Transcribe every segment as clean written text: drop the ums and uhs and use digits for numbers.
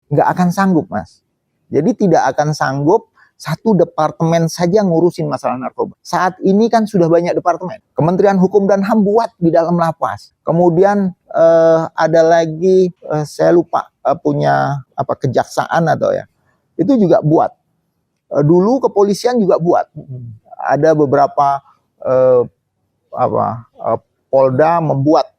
nggak akan sanggup, Mas. Jadi tidak akan sanggup satu departemen saja ngurusin masalah narkoba. Saat ini kan sudah banyak departemen. Kementerian Hukum dan HAM buat di dalam lapas. Kemudian ada lagi saya lupa punya apa kejaksaan atau ya. Itu juga buat. Dulu kepolisian juga buat. Ada beberapa Polda membuat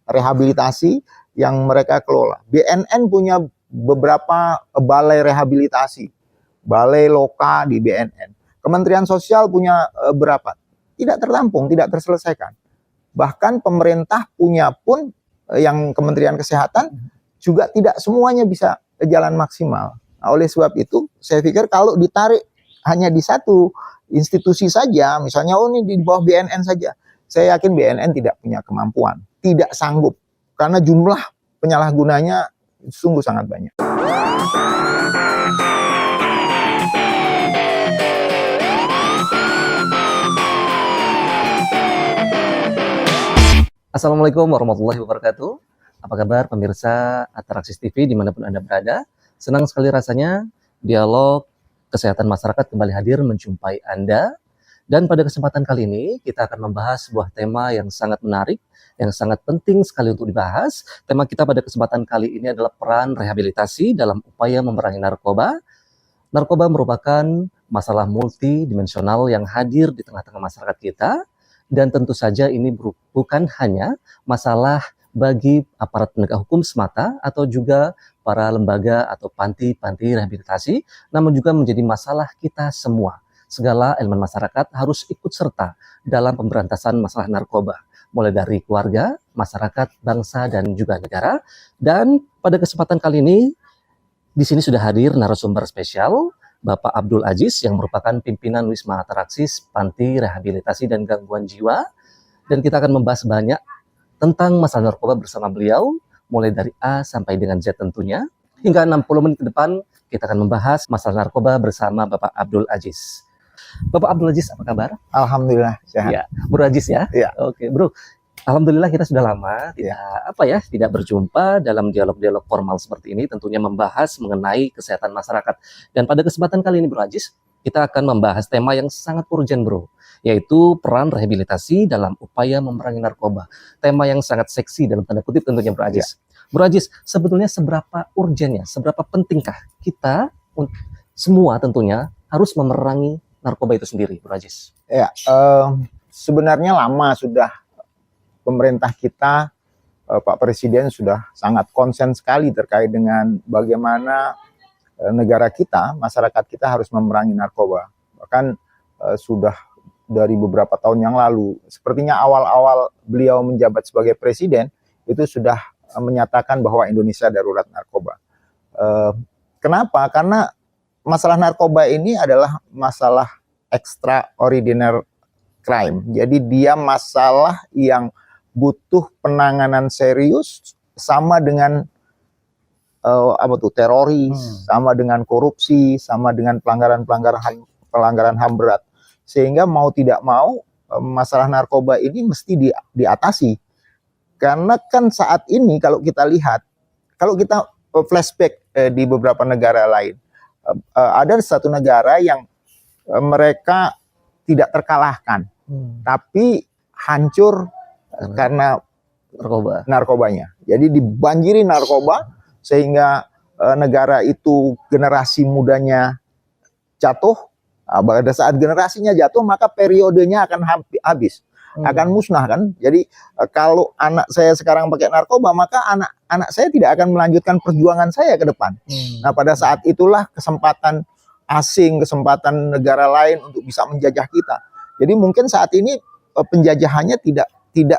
rehabilitasi yang mereka kelola. BNN punya beberapa balai rehabilitasi. Balai loka di BNN. Kementerian Sosial punya berapa? Tidak tertampung, tidak terselesaikan. Bahkan pemerintah punya pun yang Kementerian Kesehatan juga tidak semuanya bisa jalan maksimal. Nah, oleh sebab itu, saya pikir kalau ditarik hanya di satu institusi saja, misalnya ini di bawah BNN saja, saya yakin BNN tidak punya kemampuan, tidak sanggup, karena jumlah penyalahgunanya sungguh sangat banyak. Assalamualaikum warahmatullahi wabarakatuh. Apa kabar pemirsa Atraksis TV dimanapun Anda berada? Senang sekali rasanya dialog kesehatan masyarakat kembali hadir menjumpai Anda. Dan pada kesempatan kali ini kita akan membahas sebuah tema yang sangat menarik, yang sangat penting sekali untuk dibahas. Tema kita pada kesempatan kali ini adalah peran rehabilitasi dalam upaya memerangi narkoba. Narkoba merupakan masalah multidimensional yang hadir di tengah-tengah masyarakat kita. Dan tentu saja ini bukan hanya masalah bagi aparat penegak hukum semata atau juga para lembaga atau panti-panti rehabilitasi, namun juga menjadi masalah kita semua. Segala elemen masyarakat harus ikut serta dalam pemberantasan masalah narkoba, mulai dari keluarga, masyarakat, bangsa, dan juga negara. Dan pada kesempatan kali ini, di sini sudah hadir narasumber spesial, Bapak Abdul Aziz yang merupakan pimpinan Wisma Atraksis Panti Rehabilitasi dan Gangguan Jiwa. Dan kita akan membahas banyak tentang masalah narkoba bersama beliau, mulai dari A sampai dengan Z tentunya. Hingga 60 menit ke depan kita akan membahas masalah narkoba bersama Bapak Abdul Aziz. Bapak Abdul Aziz, apa kabar? Alhamdulillah sehat. Ya, Bro Aziz ya? Ya. Oke, Bro. Alhamdulillah kita sudah lama tidak berjumpa dalam dialog-dialog formal seperti ini, tentunya membahas mengenai kesehatan masyarakat. Dan pada kesempatan kali ini Bro Aziz, kita akan membahas tema yang sangat urgent Bro, yaitu peran rehabilitasi dalam upaya memerangi narkoba. Tema yang sangat seksi dalam tanda kutip tentunya Bro Aziz. Bro Aziz, sebetulnya seberapa urgennya, seberapa pentingkah kita semua tentunya harus memerangi narkoba itu sendiri Bro Aziz? Ya, sebenarnya lama sudah pemerintah kita, Pak Presiden sudah sangat konsen sekali terkait dengan bagaimana negara kita, masyarakat kita harus memerangi narkoba. Bahkan sudah dari beberapa tahun yang lalu, sepertinya awal-awal beliau menjabat sebagai presiden, itu sudah menyatakan bahwa Indonesia darurat narkoba. Kenapa? Karena masalah narkoba ini adalah masalah extraordinary crime. Jadi dia masalah yang butuh penanganan serius, sama dengan teroris, sama dengan korupsi, sama dengan pelanggaran HAM berat. Sehingga mau tidak mau masalah narkoba ini mesti diatasi. Karena kan saat ini kalau kita lihat, kalau kita flashback di beberapa negara lain, ada satu negara yang mereka tidak terkalahkan, tapi hancur karena narkobanya. Jadi dibanjiri narkoba sehingga negara itu generasi mudanya jatuh. Pada saat generasinya jatuh maka periodenya akan habis, akan musnah kan. Jadi kalau anak saya sekarang pakai narkoba maka anak saya tidak akan melanjutkan perjuangan saya ke depan. Nah pada saat itulah kesempatan asing, kesempatan negara lain untuk bisa menjajah kita. Jadi mungkin saat ini penjajahannya tidak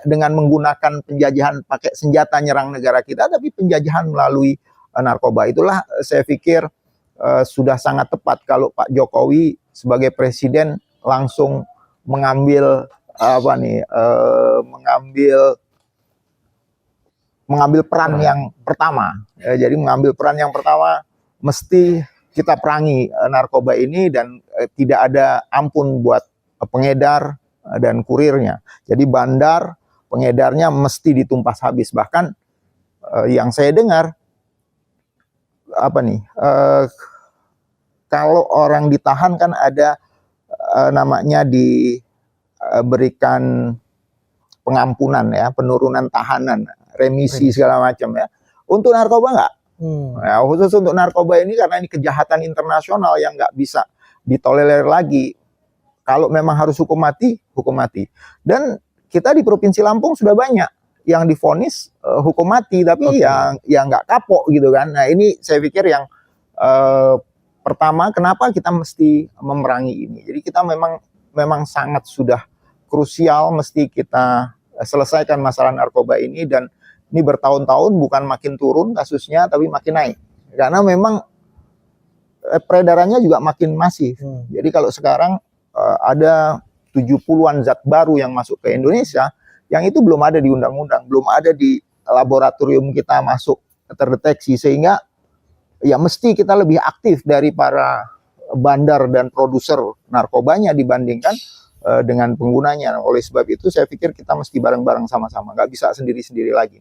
dengan menggunakan penjajahan pakai senjata nyerang negara kita, tapi penjajahan melalui narkoba. Itulah saya pikir sudah sangat tepat kalau Pak Jokowi sebagai presiden langsung mengambil peran yang pertama. Jadi mengambil peran yang pertama, mesti kita perangi narkoba ini dan tidak ada ampun buat pengedar dan kurirnya. Jadi bandar, pengedarnya mesti ditumpas habis. Bahkan yang saya dengar apa nih? Kalau orang ditahan kan ada namanya diberikan pengampunan ya, penurunan tahanan, remisi segala macam ya. Untuk narkoba enggak. Ya, khusus untuk narkoba ini karena ini kejahatan internasional yang nggak bisa ditolerir lagi. Kalau memang harus hukum mati, hukum mati. Dan kita di Provinsi Lampung sudah banyak yang divonis hukum mati, tapi yang nggak kapok gitu kan. Nah ini saya pikir yang pertama, kenapa kita mesti memerangi ini. Jadi kita memang sangat sudah krusial mesti kita selesaikan masalah narkoba ini, dan ini bertahun-tahun bukan makin turun kasusnya tapi makin naik. Karena memang peredarannya juga makin masif. Jadi kalau sekarang ada 70-an zat baru yang masuk ke Indonesia, yang itu belum ada di undang-undang, belum ada di laboratorium kita masuk terdeteksi, sehingga ya mesti kita lebih aktif dari para bandar dan produser narkobanya dibandingkan dengan penggunanya. Oleh sebab itu saya pikir kita mesti bareng-bareng sama-sama, nggak bisa sendiri-sendiri lagi.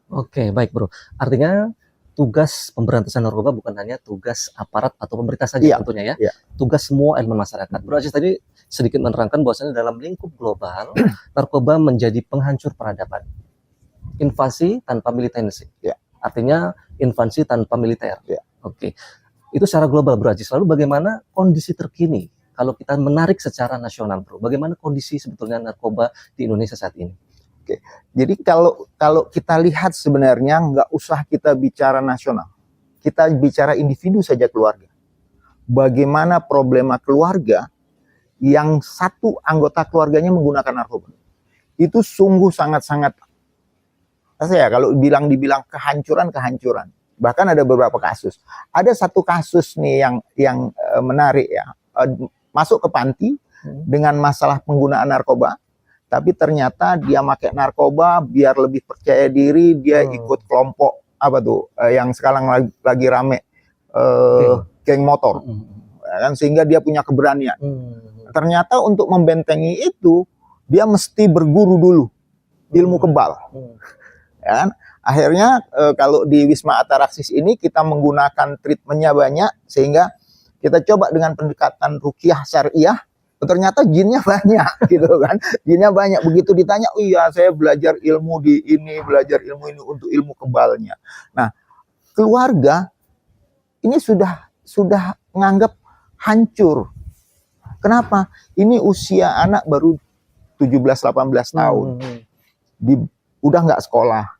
Oke, baik bro. Artinya tugas pemberantasan narkoba bukan hanya tugas aparat atau pemerintah saja tentunya ya. Tugas semua elemen masyarakat. Bro Aziz tadi sedikit menerangkan bahwasanya dalam lingkup global narkoba menjadi penghancur peradaban. Invasi tanpa militansi. Artinya invasi tanpa militer. Oke. Itu secara global Bro Aziz. Lalu bagaimana kondisi terkini kalau kita menarik secara nasional Bro? Bagaimana kondisi sebetulnya narkoba di Indonesia saat ini? Oke, jadi kalau kita lihat sebenarnya nggak usah kita bicara nasional, kita bicara individu saja, keluarga. Bagaimana problema keluarga yang satu anggota keluarganya menggunakan narkoba, itu sungguh sangat-sangat, saya kalau dibilang kehancuran. Bahkan ada beberapa kasus. Ada satu kasus nih yang menarik ya, masuk ke panti dengan masalah penggunaan narkoba. Tapi ternyata dia pakai narkoba biar lebih percaya diri, dia ikut kelompok apa tuh yang sekarang lagi rame, geng motor, kan, sehingga dia punya keberanian. Ternyata untuk membentengi itu dia mesti berguru dulu ilmu kebal, ya kan? Akhirnya kalau di Wisma Ataraxis ini kita menggunakan treatmentnya banyak, sehingga kita coba dengan pendekatan ruqyah syariah. Ternyata jinnya banyak gitu kan, jinnya banyak. Begitu ditanya, oh iya saya belajar ilmu di ini, belajar ilmu ini untuk ilmu kebalnya. Nah keluarga ini sudah nganggap hancur. Kenapa? Ini usia anak baru 17-18 tahun, udah nggak sekolah,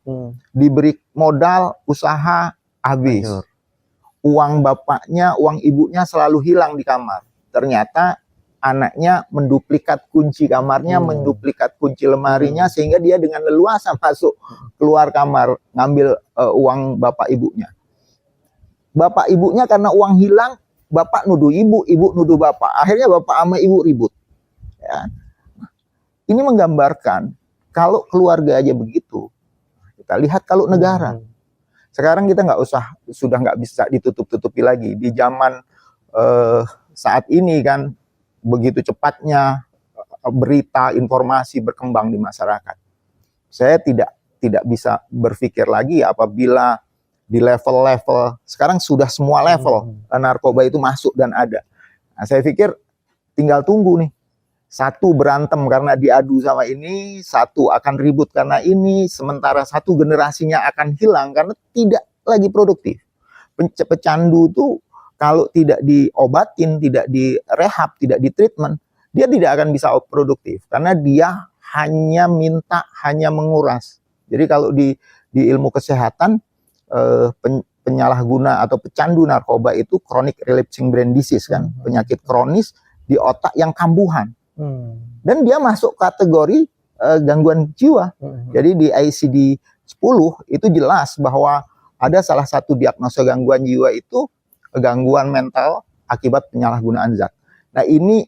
diberi modal usaha habis, uang bapaknya, uang ibunya selalu hilang di kamar. Ternyata anaknya menduplikat kunci kamarnya, menduplikat kunci lemarinya, sehingga dia dengan leluasa masuk keluar kamar ngambil uang bapak ibunya. Bapak ibunya karena uang hilang, bapak nuduh ibu, ibu nuduh bapak. Akhirnya bapak sama ibu ribut. Ya. Ini menggambarkan kalau keluarga aja begitu. Kita lihat kalau negara. Sekarang kita sudah nggak bisa ditutup-tutupi lagi. Di zaman saat ini kan, begitu cepatnya berita, informasi berkembang di masyarakat. Saya tidak bisa berpikir lagi apabila di level-level, sekarang sudah semua level narkoba itu masuk dan ada. Nah, saya pikir tinggal tunggu nih. Satu berantem karena diadu sama ini, satu akan ribut karena ini, sementara satu generasinya akan hilang karena tidak lagi produktif. Pecandu tuh kalau tidak diobatin, tidak direhab, tidak ditreatment, dia tidak akan bisa produktif. Karena dia hanya hanya menguras. Jadi kalau di ilmu kesehatan, penyalahguna atau pecandu narkoba itu chronic relapsing brain disease kan. Penyakit kronis di otak yang kambuhan. Dan dia masuk kategori gangguan jiwa. Jadi di ICD-10 itu jelas bahwa ada salah satu diagnosa gangguan jiwa itu gangguan mental akibat penyalahgunaan zat. Nah ini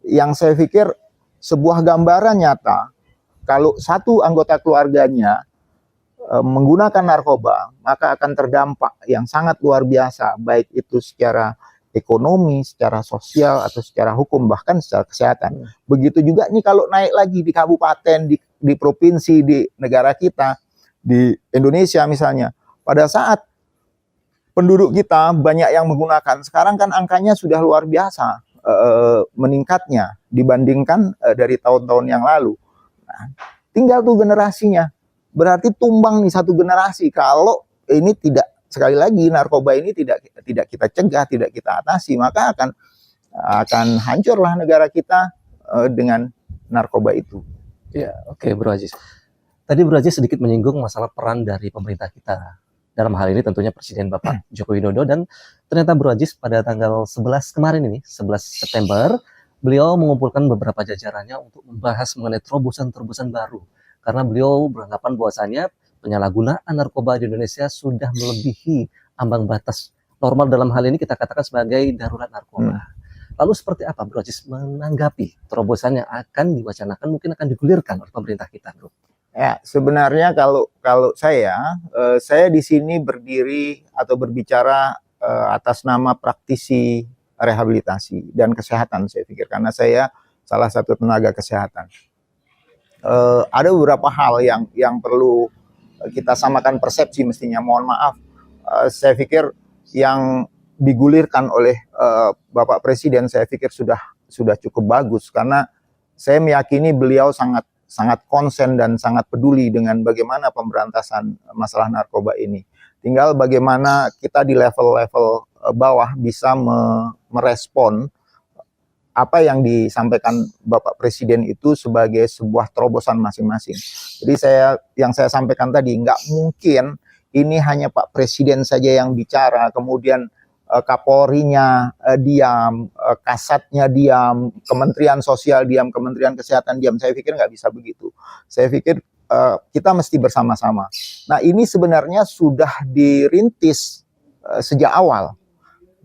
yang saya pikir sebuah gambaran nyata, kalau satu anggota keluarganya menggunakan narkoba, maka akan terdampak yang sangat luar biasa, baik itu secara ekonomi, secara sosial, atau secara hukum, bahkan secara kesehatan. Begitu juga nih kalau naik lagi di kabupaten, di provinsi, di negara kita, di Indonesia misalnya, pada saat penduduk kita banyak yang menggunakan. Sekarang kan angkanya sudah luar biasa meningkatnya dibandingkan dari tahun-tahun yang lalu. Nah, tinggal tuh generasinya. Berarti tumbang nih satu generasi kalau ini tidak, sekali lagi narkoba ini tidak kita cegah, tidak kita atasi, maka akan hancurlah negara kita dengan narkoba itu. Ya, oke, Bro Aziz. Tadi Bro Aziz sedikit menyinggung masalah peran dari pemerintah kita. Dalam hal ini tentunya Presiden Bapak Joko Widodo, dan ternyata Bro Aziz pada tanggal 11 kemarin ini, 11 September, beliau mengumpulkan beberapa jajarannya untuk membahas mengenai terobosan-terobosan baru. Karena beliau beranggapan bahwasannya penyalahgunaan narkoba di Indonesia sudah melebihi ambang batas normal, dalam hal ini kita katakan sebagai darurat narkoba. Lalu seperti apa Bro Aziz menanggapi terobosan yang akan diwacanakan, mungkin akan digulirkan oleh pemerintah kita, Bro? Ya, sebenarnya kalau saya di sini berdiri atau berbicara atas nama praktisi rehabilitasi dan kesehatan, saya pikir, karena saya salah satu tenaga kesehatan. Ada beberapa hal yang perlu kita samakan persepsi mestinya. Mohon maaf, saya pikir yang digulirkan oleh Bapak Presiden, saya pikir sudah cukup bagus, karena saya meyakini beliau sangat konsen dan sangat peduli dengan bagaimana pemberantasan masalah narkoba ini. Tinggal bagaimana kita di level-level bawah bisa merespon apa yang disampaikan Bapak Presiden itu sebagai sebuah terobosan masing-masing. Jadi yang saya sampaikan tadi, nggak mungkin ini hanya Pak Presiden saja yang bicara, kemudian Kapolrinya diam, Kasatnya diam, Kementerian Sosial diam, Kementerian Kesehatan diam. Saya pikir nggak bisa begitu. Saya pikir kita mesti bersama-sama. Nah, ini sebenarnya sudah dirintis sejak awal,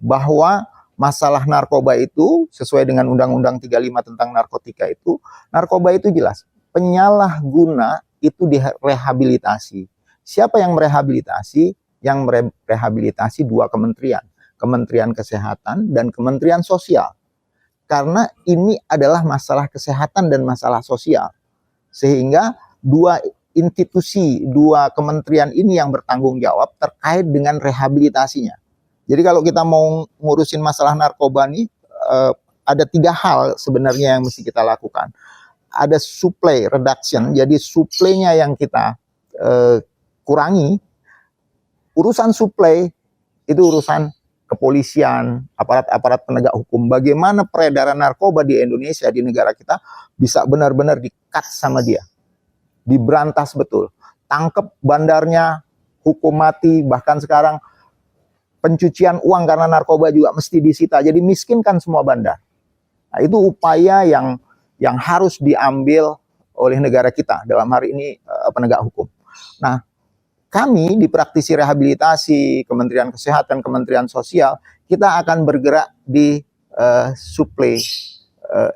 bahwa masalah narkoba itu sesuai dengan Undang-Undang 35 tentang narkotika itu, narkoba itu jelas penyalahguna itu direhabilitasi. Siapa yang merehabilitasi? Yang merehabilitasi dua kementerian, Kementerian Kesehatan dan Kementerian Sosial. Karena ini adalah masalah kesehatan dan masalah sosial. Sehingga dua institusi, dua kementerian ini yang bertanggung jawab terkait dengan rehabilitasinya. Jadi kalau kita mau ngurusin masalah narkoba nih, ada tiga hal sebenarnya yang mesti kita lakukan. Ada supply reduction, jadi suplainya yang kita kurangi. Urusan supply itu urusan kepolisian, aparat-aparat penegak hukum. Bagaimana peredaran narkoba di Indonesia, di negara kita, bisa benar-benar di-cut sama dia. Diberantas betul. Tangkep bandarnya, hukum mati, bahkan sekarang pencucian uang karena narkoba juga mesti disita. Jadi miskinkan semua bandar. Nah, itu upaya yang harus diambil oleh negara kita, dalam hari ini penegak hukum. Nah, kami di praktisi rehabilitasi, Kementerian Kesehatan, Kementerian Sosial, kita akan bergerak di supply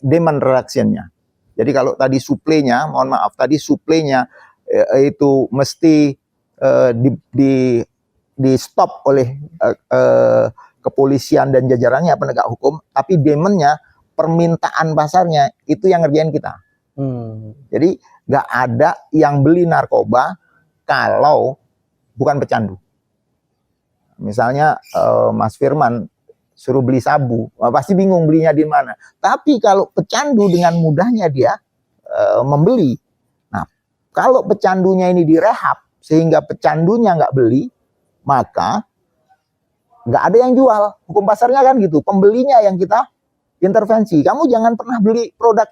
demand reduction-nya. Jadi kalau tadi suplainya, mohon maaf, tadi suplainya itu mesti di stop oleh kepolisian dan jajarannya penegak hukum, tapi demand-nya, permintaan pasarnya, itu yang ngerjain kita. Jadi nggak ada yang beli narkoba kalau bukan pecandu. Misalnya Mas Firman suruh beli sabu, pasti bingung belinya di mana. Tapi kalau pecandu dengan mudahnya dia membeli. Nah, kalau pecandunya ini direhab sehingga pecandunya nggak beli, maka nggak ada yang jual. Hukum pasarnya kan gitu. Pembelinya yang kita intervensi. Kamu jangan pernah beli produk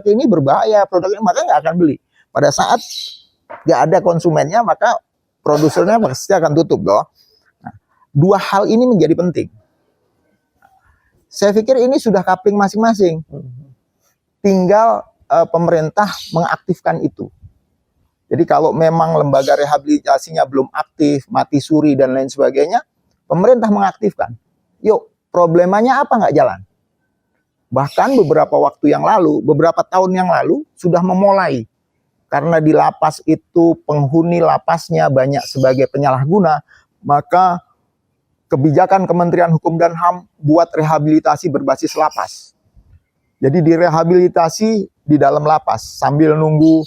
ini berbahaya, produk ini, maka nggak akan beli. Pada saat nggak ada konsumennya, maka produsernya pasti akan tutup loh. Nah, dua hal ini menjadi penting. Saya pikir ini sudah coupling masing-masing. Tinggal pemerintah mengaktifkan itu. Jadi kalau memang lembaga rehabilitasinya belum aktif, mati suri dan lain sebagainya, pemerintah mengaktifkan. Yuk, problemanya apa nggak jalan? Bahkan beberapa waktu yang lalu, beberapa tahun yang lalu, sudah memulai. Karena di lapas itu penghuni lapasnya banyak sebagai penyalahguna, maka kebijakan Kementerian Hukum dan HAM buat rehabilitasi berbasis lapas. Jadi direhabilitasi di dalam lapas sambil nunggu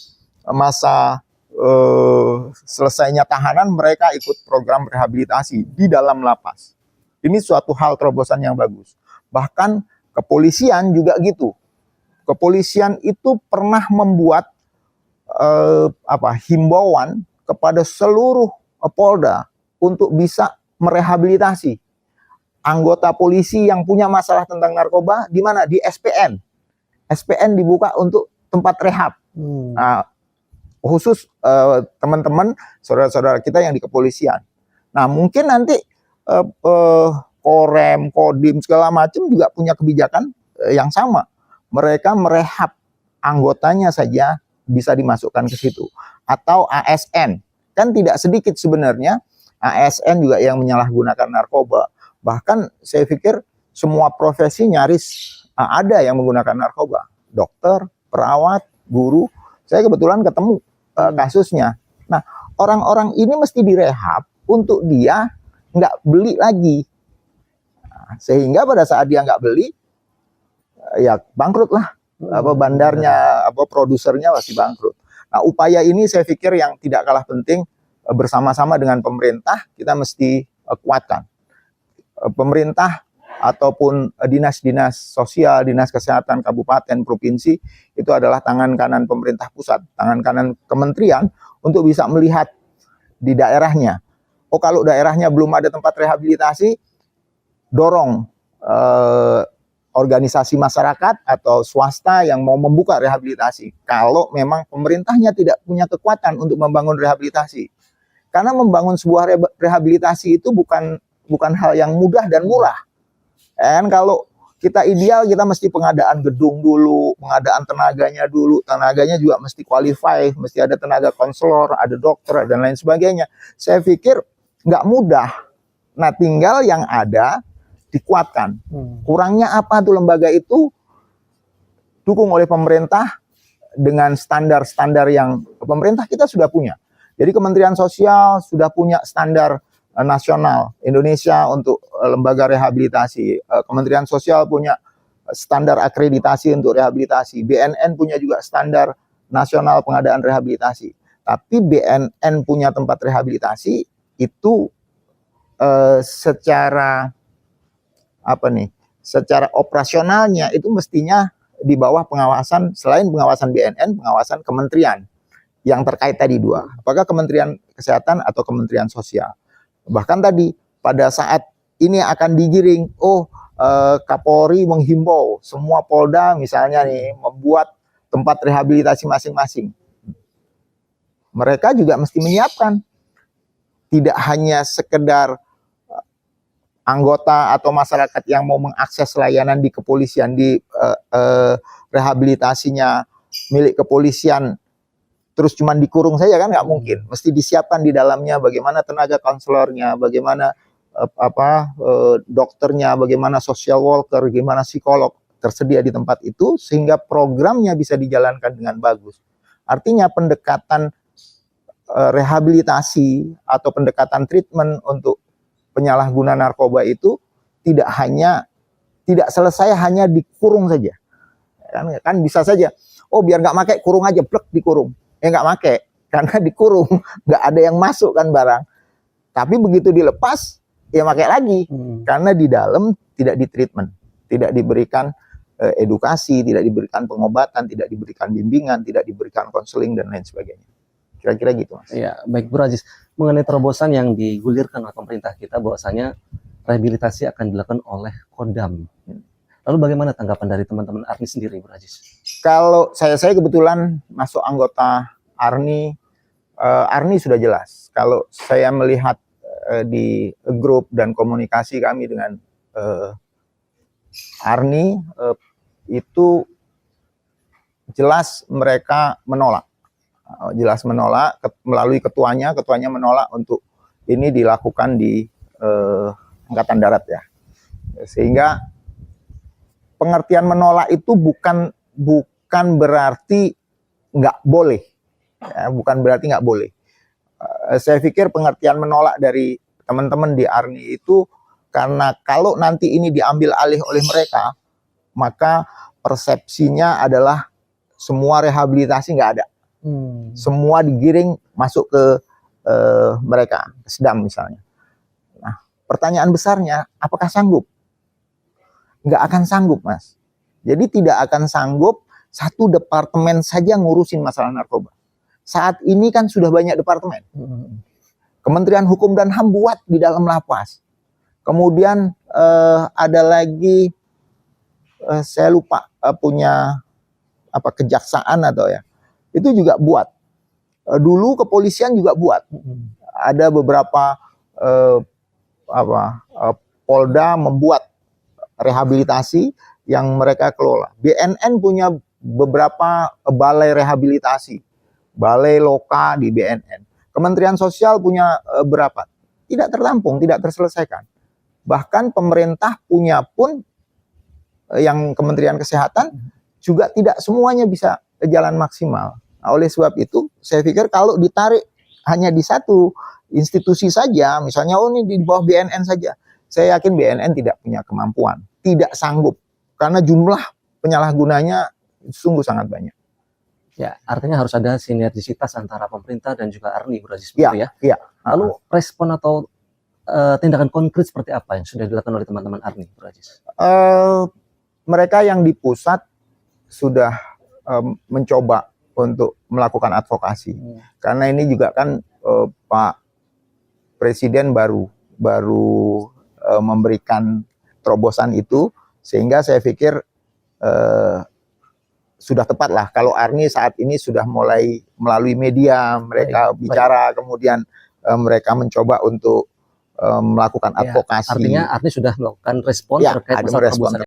masa selesainya tahanan mereka ikut program rehabilitasi di dalam lapas. Ini suatu hal terobosan yang bagus. Bahkan kepolisian juga gitu. Kepolisian itu pernah membuat himbauan kepada seluruh Polda untuk bisa merehabilitasi anggota polisi yang punya masalah tentang narkoba. Di mana? Di SPN. SPN dibuka untuk tempat rehab. Nah, khusus teman-teman, saudara-saudara kita yang di kepolisian. Nah, mungkin nanti Korem, Kodim, segala macam juga punya kebijakan yang sama. Mereka merehab anggotanya saja bisa dimasukkan ke situ. Atau ASN. Kan tidak sedikit sebenarnya ASN juga yang menyalahgunakan narkoba. Bahkan saya pikir semua profesi nyaris ada yang menggunakan narkoba. Dokter, perawat, guru. Saya kebetulan ketemu kasusnya. Nah, orang-orang ini mesti direhab untuk dia nggak beli lagi. Nah, sehingga pada saat dia nggak beli, ya bangkrut lah. Bandarnya, produsernya pasti bangkrut. Nah, upaya ini saya pikir yang tidak kalah penting, bersama-sama dengan pemerintah kita mesti kuatkan. Pemerintah ataupun dinas-dinas sosial, dinas kesehatan kabupaten, provinsi, itu adalah tangan kanan pemerintah pusat, tangan kanan kementerian untuk bisa melihat di daerahnya. Oh, kalau daerahnya belum ada tempat rehabilitasi, dorong organisasi masyarakat atau swasta yang mau membuka rehabilitasi. Kalau memang pemerintahnya tidak punya kekuatan untuk membangun rehabilitasi. Karena membangun sebuah rehabilitasi itu bukan hal yang mudah dan murah. Dan kalau kita ideal, kita mesti pengadaan gedung dulu, pengadaan tenaganya dulu, tenaganya juga mesti qualify, mesti ada tenaga konselor, ada dokter, dan lain sebagainya. Saya pikir nggak mudah. Nah, tinggal yang ada dikuatkan. Kurangnya apa tuh lembaga itu? Dukung oleh pemerintah dengan standar-standar yang pemerintah kita sudah punya. Jadi Kementerian Sosial sudah punya standar nasional Indonesia untuk lembaga rehabilitasi. Kementerian Sosial punya standar akreditasi untuk rehabilitasi. BNN punya juga standar nasional pengadaan rehabilitasi. Tapi BNN punya tempat rehabilitasi itu secara operasionalnya itu mestinya di bawah pengawasan, selain pengawasan BNN, pengawasan kementerian yang terkait tadi dua. Apakah Kementerian Kesehatan atau Kementerian Sosial. Bahkan tadi pada saat ini akan digiring, Kapolri menghimbau semua Polda misalnya nih membuat tempat rehabilitasi masing-masing. Mereka juga mesti menyiapkan. Tidak hanya sekedar anggota atau masyarakat yang mau mengakses layanan di kepolisian, di rehabilitasinya milik kepolisian, terus cuman dikurung saja kan nggak mungkin. Mesti disiapkan di dalamnya bagaimana tenaga konselornya, bagaimana dokternya, bagaimana social worker, bagaimana psikolog tersedia di tempat itu sehingga programnya bisa dijalankan dengan bagus. Artinya pendekatan rehabilitasi atau pendekatan treatment untuk penyalahguna narkoba itu tidak selesai hanya dikurung saja. Kan bisa saja, biar nggak pakai kurung aja, plek dikurung. Nggak pakai, karena dikurung, nggak ada yang masuk kan barang. Tapi begitu dilepas, ya pakai lagi. Karena di dalam tidak ditreatment, tidak diberikan edukasi, tidak diberikan pengobatan, tidak diberikan bimbingan, tidak diberikan konseling, dan lain sebagainya. Kira-kira gitu, Mas. Ya, baik Bro Aziz. Mengenai terobosan yang digulirkan oleh pemerintah kita, bahwasanya rehabilitasi akan dilakukan oleh Kodam. Lalu bagaimana tanggapan dari teman-teman ARNI sendiri, Bro Aziz? Kalau saya kebetulan masuk anggota ARNI, ARNI sudah jelas. Kalau saya melihat di grup dan komunikasi kami dengan ARNI, itu jelas mereka menolak. Jelas menolak, melalui ketuanya menolak untuk ini dilakukan di Angkatan Darat ya. Sehingga pengertian menolak itu bukan berarti nggak boleh, ya, bukan berarti nggak boleh. Saya pikir pengertian menolak dari teman-teman di ARNI itu karena kalau nanti ini diambil alih oleh mereka, maka persepsinya adalah semua rehabilitasi nggak ada. Semua digiring masuk ke mereka, ke Sedam misalnya. Nah, pertanyaan besarnya, apakah sanggup? Nggak akan sanggup, Mas. Jadi tidak akan sanggup satu departemen saja ngurusin masalah narkoba. Saat ini kan sudah banyak departemen. Kementerian Hukum dan HAM buat di dalam lapas. Kemudian ada lagi, saya lupa, punya apa, kejaksaan atau ya, itu juga buat. Dulu kepolisian juga buat. Ada beberapa Polda membuat rehabilitasi yang mereka kelola. BNN punya beberapa balai rehabilitasi, balai loka di BNN. Kementerian Sosial punya berapa? Tidak tertampung, tidak terselesaikan. Bahkan pemerintah punya pun yang Kementerian Kesehatan juga tidak semuanya bisa jalan maksimal. Nah, oleh sebab itu, saya pikir kalau ditarik hanya di satu institusi saja, misalnya ini di bawah BNN saja, saya yakin BNN tidak punya kemampuan, tidak sanggup, karena jumlah penyalahgunanya sungguh sangat banyak. Ya, artinya harus ada sinergisitas antara pemerintah dan juga ARNI, Bu Aziz, begitu ya? Iya. Lalu respon atau tindakan konkret seperti apa yang sudah dilakukan oleh teman-teman ARNI, Bu Aziz? Mereka yang di pusat sudah mencoba untuk melakukan advokasi, karena ini juga kan Pak Presiden baru memberikan terobosan itu, sehingga saya pikir sudah tepat lah kalau ARNI saat ini sudah mulai melalui media mereka bicara, kemudian mereka mencoba untuk melakukan advokasi. Artinya ARNI sudah melakukan respon terkait masalah terobosan